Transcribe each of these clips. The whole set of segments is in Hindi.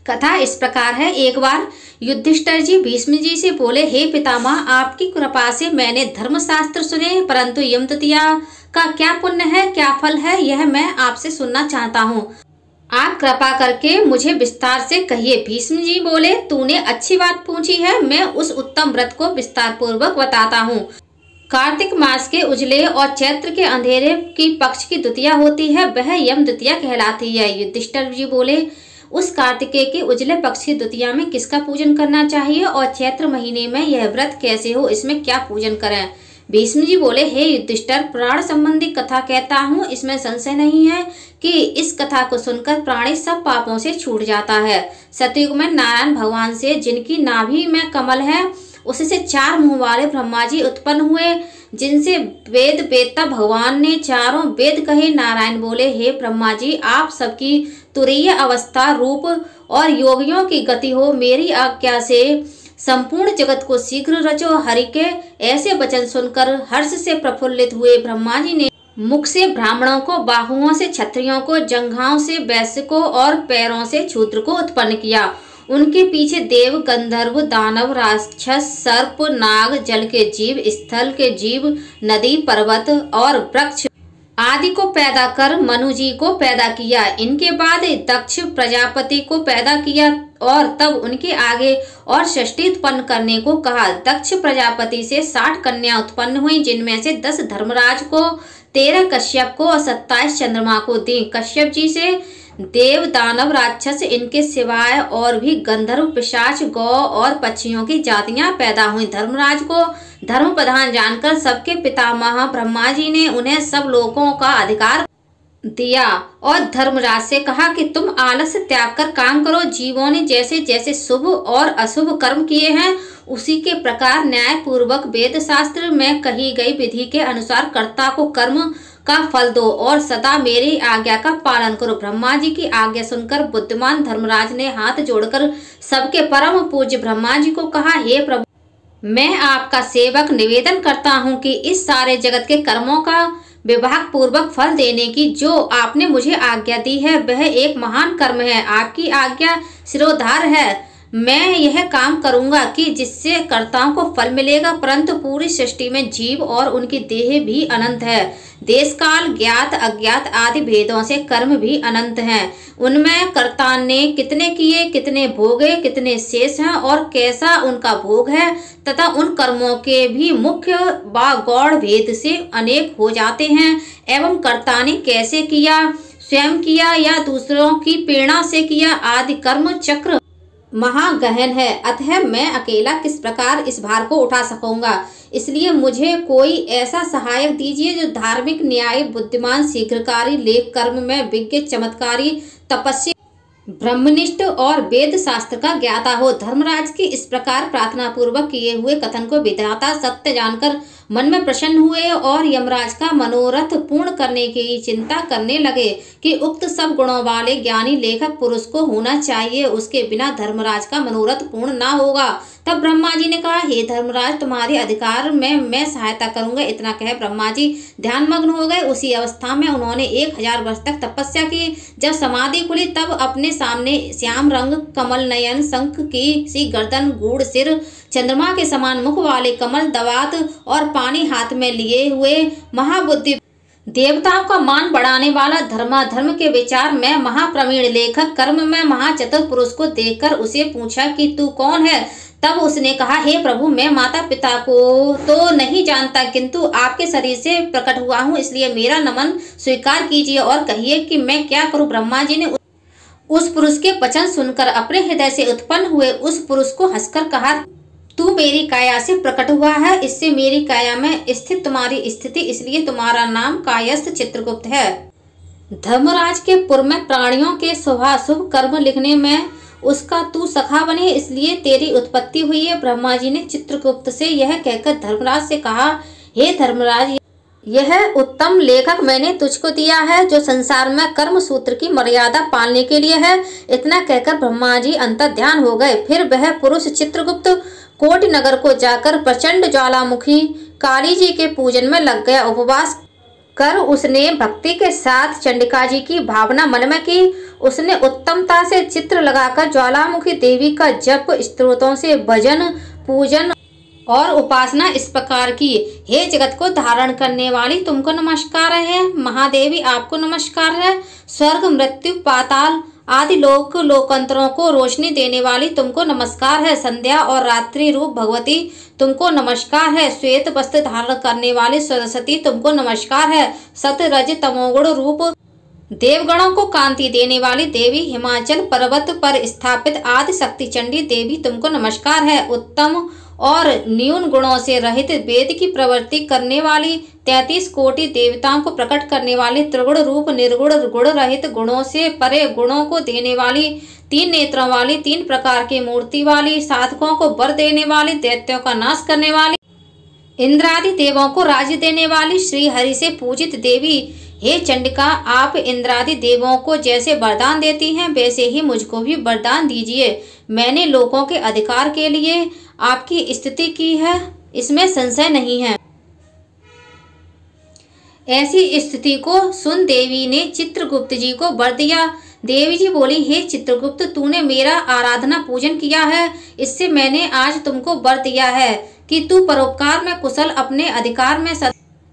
कथा इस प्रकार है। एक बार युधिष्ठिर जी भीष्म जी से बोले, हे पितामह, आपकी कृपा से मैंने धर्मशास्त्र सुने, परंतु यमदूतिया का क्या पुण्य है, क्या फल है, यह मैं आपसे सुनना चाहता हूँ। आप कृपा करके मुझे विस्तार से कहिए। भीष्म जी बोले, तूने अच्छी बात पूछी है, मैं उस उत्तम व्रत को विस्तार पूर्वक बताता हूँ। कार्तिक मास के उजले और चैत्र के अंधेरे की पक्ष की द्वितीया होती है, वह यम द्वितीया कहलाती है। युधिष्ठिर जी बोले, उस कार्तिकेय के उजले पक्ष की द्वितीया में किसका पूजन करना चाहिए और चैत्र महीने में यह व्रत कैसे हो, इसमें क्या पूजन करें। भीष्म जी बोले, हे युधिष्ठिर, प्राण संबंधी कथा कहता हूँ, इसमें संशय नहीं है कि इस कथा को सुनकर प्राणी सब पापों से छूट जाता है। सतयुग में नारायण भगवान से, जिनकी नाभि में कमल है, उससे 4 मुंह वाले ब्रह्मा जी उत्पन्न हुए, जिनसे वेद वेदता भगवान ने चारों वेद कहे। नारायण बोले, हे ब्रह्मा जी, आप सबकी तुरीय अवस्था, रूप और योगियों की गति हो। मेरी आज्ञा से संपूर्ण जगत को शीघ्र रचो। हरि के ऐसे वचन सुनकर हर्ष से प्रफुल्लित हुए ब्रह्मा जी ने मुख से ब्राह्मणों को, बाहुओं से क्षत्रियों को, जंघाओं से वैश्य को और पैरों से शूद्र को उत्पन्न किया। उनके पीछे देव, गंधर्व, दानव, राक्षस, सर्प, नाग, जल के जीव, स्थल के जीव, नदी, पर्वत और वृक्ष आदि को पैदा कर मनु जी को पैदा किया। इनके बाद दक्ष प्रजापति को पैदा किया और तब उनके आगे और षष्ठी उत्पन्न करने को कहा। दक्ष प्रजापति से 60 कन्या उत्पन्न हुई, जिनमें से 10 धर्मराज को, 13 कश्यप को और 27 चंद्रमा को दी। कश्यप जी से देव, दानव, राक्षस, इनके सिवाय और भी गंधर्व, पिशाच, गौ और पक्षियों की जातियां पैदा हुई। धर्मराज को धर्म प्रधान जानकर सबके पितामह ब्रह्मा जी ने उन्हें सब लोगों का अधिकार दिया और धर्मराज से कहा कि तुम आलस्य त्याग कर काम करो। जीवों ने जैसे जैसे शुभ और अशुभ कर्म किए हैं, उसी के प्रकार न्याय पूर्वक वेद शास्त्र में कही गई विधि के अनुसार कर्ता को कर्म का फल दो और सदा मेरी आज्ञा का पालन करो। ब्रह्मा जी की आज्ञा सुनकर बुद्धिमान धर्मराज ने हाथ जोड़कर सबके परम पूज्य ब्रह्मा जी को कहा, हे प्रभु, मैं आपका सेवक निवेदन करता हूँ कि इस सारे जगत के कर्मों का विभाग पूर्वक फल देने की जो आपने मुझे आज्ञा दी है, वह एक महान कर्म है। आपकी आज्ञा सिरोधार है। मैं यह काम करूंगा कि जिससे कर्ताओं को फल मिलेगा, परंतु पूरी सृष्टि में जीव और उनकी देह भी अनंत है। देश काल, ज्ञात अज्ञात आदि भेदों से कर्म भी अनंत हैं। उनमें कर्ता ने कितने किए, कितने भोगे, कितने शेष हैं और कैसा उनका भोग है, तथा उन कर्मों के भी मुख्य व गौड़ भेद से अनेक हो जाते हैं। एवं कर्ता ने कैसे किया, स्वयं किया या दूसरों की प्रेरणा से किया, आदि कर्म चक्र महागहन है। अतः मैं अकेला किस प्रकार इस भार को उठा सकूंगा। इसलिए मुझे कोई ऐसा सहायक दीजिए जो धार्मिक, न्यायी, बुद्धिमान, शीघ्रकारी, लेख कर्म में विज्ञ, चमत्कारी, तपस्वी, ब्रह्मनिष्ठ और वेद शास्त्र का ज्ञाता हो। धर्मराज की इस प्रकार प्रार्थना पूर्वक किए हुए कथन को विधाता सत्य जानकर मन में प्रसन्न हुए और यमराज का मनोरथ पूर्ण करने की चिंता करने लगे कि उक्त सब गुणों वाले ज्ञानी लेखक पुरुष को होना चाहिए, उसके बिना धर्मराज का मनोरथ पूर्ण ना होगा। तब ब्रह्मा जी ने कहा, हे धर्मराज, तुम्हारे अधिकार में मैं सहायता करूंगा। इतना कह ब्रह्मा जी ध्यान मग्न हो गए। उसी अवस्था में उन्होंने 1000 वर्ष तक तपस्या की। जब समाधि खुली तब अपने सामने श्याम रंग, कमल नयन, शंख की सी गर्दन, गूढ़ सिर, चंद्रमा के समान मुख वाले कमल दवात और पानी हाथ में लिए हुए महाबुद्धि, देवताओं का मान बढ़ाने वाला, धर्माधर्म के विचार में महाप्रवीण लेखक, कर्म में महाचतुर पुरुष को देखकर उसे पूछा कि तू कौन है। तब उसने कहा, हे प्रभु, मैं माता पिता को तो नहीं जानता, किंतु आपके शरीर से प्रकट हुआ हूँ, इसलिए मेरा नमन स्वीकार कीजिए और कहिए कि मैं क्या करूँ। ब्रह्मा जी ने उस पुरुष के वचन सुनकर अपने हृदय से उत्पन्न हुए उस पुरुष को हंसकर कहा, तू मेरी काया से प्रकट हुआ है, इससे मेरी काया में स्थित तुम्हारी स्थिति, इसलिए तुम्हारा नाम कायस्थ चित्रगुप्त है। धर्मराज के पुर में प्राणियों के शुभाशुभ कर्म लिखने में उसका तू सखा बने, इसलिए तेरी उत्पत्ति हुई है। ब्रह्मा जी ने चित्रगुप्त से यह कहकर धर्मराज से कहा, हे धर्मराज, यह उत्तम लेखक मैंने तुझको दिया है जो संसार में कर्म सूत्र की मर्यादा पालने के लिए है। इतना कहकर ब्रह्मा जी अंतर्ध्यान हो गए। फिर वह पुरुष चित्रगुप्त कोटि नगर को जाकर प्रचंड ज्वालामुखी काली जी के पूजन में लग गया। उपवास कर उसने भक्ति के साथ चंडिका जी की भावना मन में की। उसने उत्तमता से चित्र लगाकर ज्वालामुखी देवी का जप, स्तोत्रों से भजन, पूजन और उपासना इस प्रकार की। हे जगत को धारण करने वाली तुमको नमस्कार है। महादेवी आपको नमस्कार है। स्वर्ग, मृत्यु, पाताल आदि लोकांतरों को रोशनी देने वाली तुमको नमस्कार है। संध्या और रात्रि रूप भगवती तुमको नमस्कार है। श्वेत वस्त्र धारण करने वाली सरस्वती तुमको नमस्कार है। सत रज तमोगुण रूप देवगणों को कांति देने वाली देवी, हिमाचल पर्वत पर स्थापित आदि शक्ति चंडी देवी तुमको नमस्कार है। उत्तम और न्यून गुणों से रहित वेद की प्रवृत्ति करने वाली, 33 कोटि देवताओं को प्रकट करने वाली, त्रिगुण रूप निर्गुण गुण रहित, गुणों से परे गुणों को देने वाली, 3 नेत्रों वाली, 3 प्रकार की मूर्ति वाली, साधकों को वर देने वाली, दैत्यों का नाश करने वाली, इंद्रादि देवों को राज्य देने वाली, श्री हरि से पूजित देवी। हे चंडिका, आप इंद्रादि देवों को जैसे वरदान देती हैं वैसे ही मुझको भी वरदान दीजिए। मैंने लोगों के अधिकार के लिए आपकी स्तुति की है, इसमें संशय नहीं है। ऐसी स्तुति को सुन देवी ने चित्रगुप्त जी को वर दिया। देवी जी बोली, हे चित्रगुप्त, तूने मेरा आराधना पूजन किया है, इससे मैंने आज तुमको वर दिया है कि तू परोपकार में कुशल, अपने अधिकार में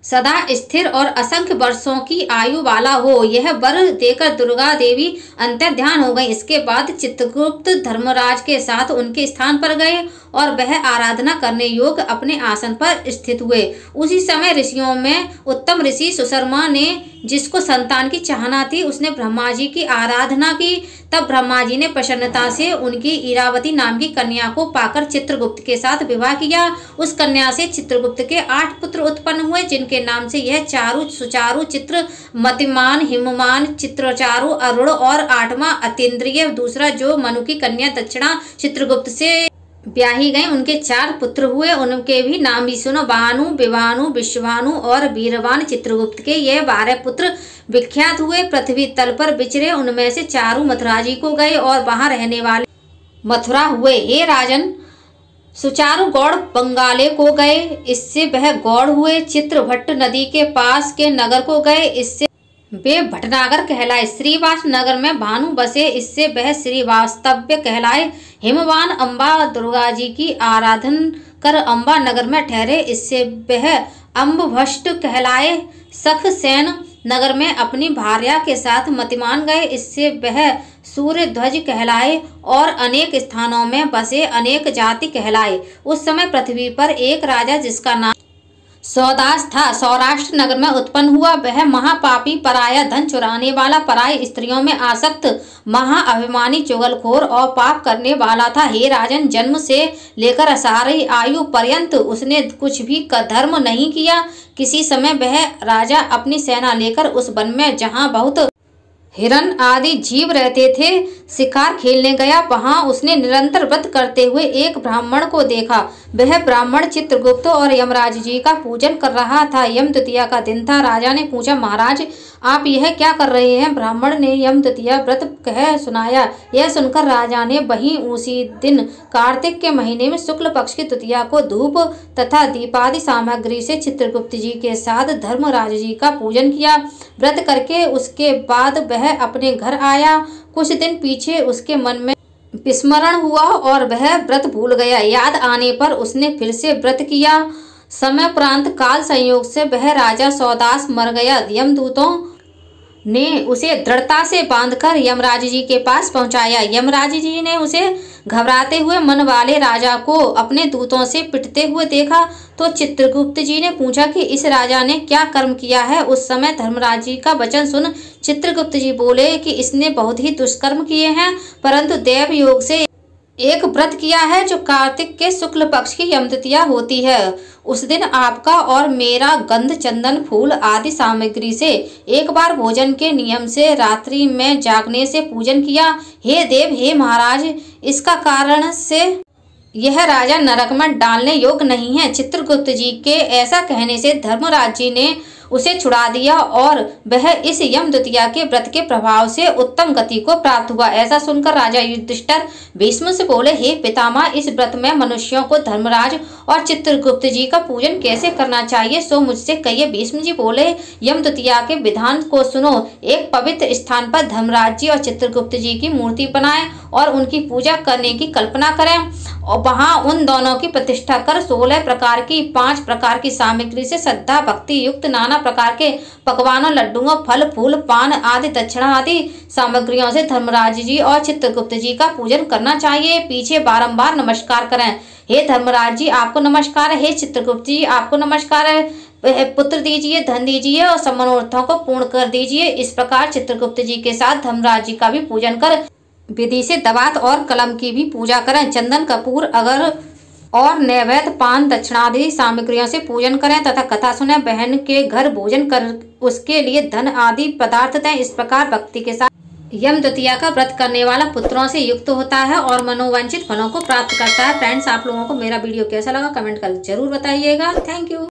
सदा स्थिर और असंख्य वर्षों की आयु वाला हो। यह वर देकर दुर्गा देवी अंतर्ध्यान हो गई। इसके बाद चित्रगुप्त धर्मराज के साथ उनके स्थान पर गए और वह आराधना करने योग्य अपने आसन पर स्थित हुए। उसी समय ऋषियों में उत्तम ऋषि सुशर्मा ने, जिसको संतान की चाहना थी, उसने ब्रह्मा जी की आराधना की। तब ब्रह्मा जी ने प्रसन्नता से उनकी इरावती नाम की कन्या को पाकर चित्रगुप्त के साथ विवाह किया। उस कन्या से चित्रगुप्त के 8 पुत्र उत्पन्न हुए, जिनके नाम से यह चारु, सुचारु, चित्र, मतिमान, हिममान, चित्रचारु, अरुण और 8वां अतीन्द्रिय, दूसरा जो मनु की कन्या दक्षिणा चित्रगुप्त से ब्याही गए, उनके 4 पुत्र हुए। उनके भी नाम भी सुनो, भानु, विभानु, विश्वानु और वीरवान। चित्रगुप्त के ये 12 पुत्र विख्यात हुए, पृथ्वी तल पर विचरे। उनमें से 4 मथुरा जी को गए और वहां रहने वाले मथुरा हुए। हे राजन, सुचारु गौड़ बंगाले को गए, इससे वह गौड़ हुए। चित्रभट्ट नदी के पास के नगर को गए, इससे वे भटनागर कहलाए। श्रीवास नगर में भानु बसे, इससे वह श्रीवास्तव्य कहलाए। हिमवान अम्बा दुर्गा जी की आराधन कर अम्बा नगर में ठहरे, इससे वह अम्बभष्ट कहलाए। सखसेन नगर में अपनी भार्या के साथ मतिमान गए, इससे वह सूर्य ध्वज कहलाए। और अनेक स्थानों में बसे अनेक जाति कहलाए। उस समय पृथ्वी पर एक राजा जिसका नाम सौदास था, सौराष्ट्र नगर में उत्पन्न हुआ। वह महापापी, पराया धन चुराने वाला, पराई स्त्रियों में आसक्त, महाअभिमानी, चुगलखोर और पाप करने वाला था। हे राजन, जन्म से लेकर सारी आयु पर्यंत उसने कुछ भी धर्म नहीं किया। किसी समय वह राजा अपनी सेना लेकर उस वन में, जहाँ बहुत हिरण आदि जीव रहते थे, शिकार खेलने गया। वहां उसने निरंतर व्रत करते हुए एक ब्राह्मण को देखा। वह ब्राह्मण चित्रगुप्त और यमराज जी का पूजन कर रहा था। यम द्वितीया का दिन था। राजा ने पूछा, महाराज आप यह क्या कर रहे हैं? ब्राह्मण ने यम द्वितीया व्रत कह सुनाया। यह सुनकर राजा ने वहीं उसी दिन कार्तिक के महीने में शुक्ल पक्ष की द्वितीया को धूप तथा दीपादि सामग्री से चित्रगुप्त जी के साथ धर्मराज जी का पूजन किया। व्रत करके उसके बाद वह अपने घर आया। कुछ दिन पीछे उसके मन में विस्मरण हुआ और वह व्रत भूल गया। याद आने पर उसने फिर से व्रत किया। समय प्रांत काल संयोग से वह राजा सौदास मर गया। यमदूतों ने उसे दृढ़ता से बांधकर यमराज जी के पास पहुंचाया। यमराज जी ने उसे घबराते हुए मन वाले राजा को अपने दूतों से पिटते हुए देखा तो चित्रगुप्त जी ने पूछा कि इस राजा ने क्या कर्म किया है। उस समय धर्मराज जी का वचन सुन चित्रगुप्त जी बोले कि इसने बहुत ही दुष्कर्म किए हैं, परंतु देव योग से एक व्रत किया है जो कार्तिक के शुक्ल पक्ष की यमद्वितीया होती है। उस दिन आपका और मेरा गंध, चंदन, फूल आदि सामग्री से एक बार भोजन के नियम से रात्रि में जागने से पूजन किया। हे देव, हे महाराज, इसका कारण से यह राजा नरक में डालने योग्य नहीं है। चित्रगुप्त जी के ऐसा कहने से धर्मराज जी ने उसे छुड़ा दिया और वह इस यम द्वितीया के व्रत के प्रभाव से उत्तम गति को प्राप्त हुआ। ऐसा सुनकर राजा युधिष्ठिर भीष्म से बोले, हे पितामह, इस व्रत में मनुष्यों को धर्मराज और चित्रगुप्त जी का पूजन कैसे करना चाहिए, सो मुझसे कहिए। भीष्म जी बोले, यम द्वितीया के विधान को सुनो। एक पवित्र स्थान पर धर्मराज जी और चित्रगुप्त जी की मूर्ति बनाएं और उनकी पूजा करने की कल्पना करें और वहां उन दोनों की प्रतिष्ठा कर 16 प्रकार की 5 प्रकार की सामग्री से श्रद्धा भक्ति युक्त नाना प्रकार के पकवानों, लड्डुओं, फल फूल, पान आदि दक्षिणा आदि सामग्रियों से धर्मराज जी और चित्रगुप्त जी का पूजन करना चाहिए। पीछे बारंबार नमस्कार करें। हे धर्मराज जी, आपको नमस्कार है। हे चित्रगुप्त जी, आपको नमस्कार है। पुत्र दीजिए, धन दीजिए और सब मनोरथों को पूर्ण कर दीजिए। इस प्रकार चित्रगुप्त जी के साथ धर्मराज जी का भी पूजन कर विधि से दवात और कलम की भी पूजा करें। चंदन कपूर अगर और नैवेद्य पान दक्षिणादि सामग्रियों से पूजन करें तथा कथा सुने। बहन के घर भोजन कर उसके लिए धन आदि पदार्थ दें। इस प्रकार भक्ति के साथ यम द्वितीया का व्रत करने वाला पुत्रों से युक्त होता है और मनोवांछित फलों को प्राप्त करता है। फ्रेंड्स, आप लोगों को मेरा वीडियो कैसा लगा कमेंट कर जरूर बताइएगा। Thank you.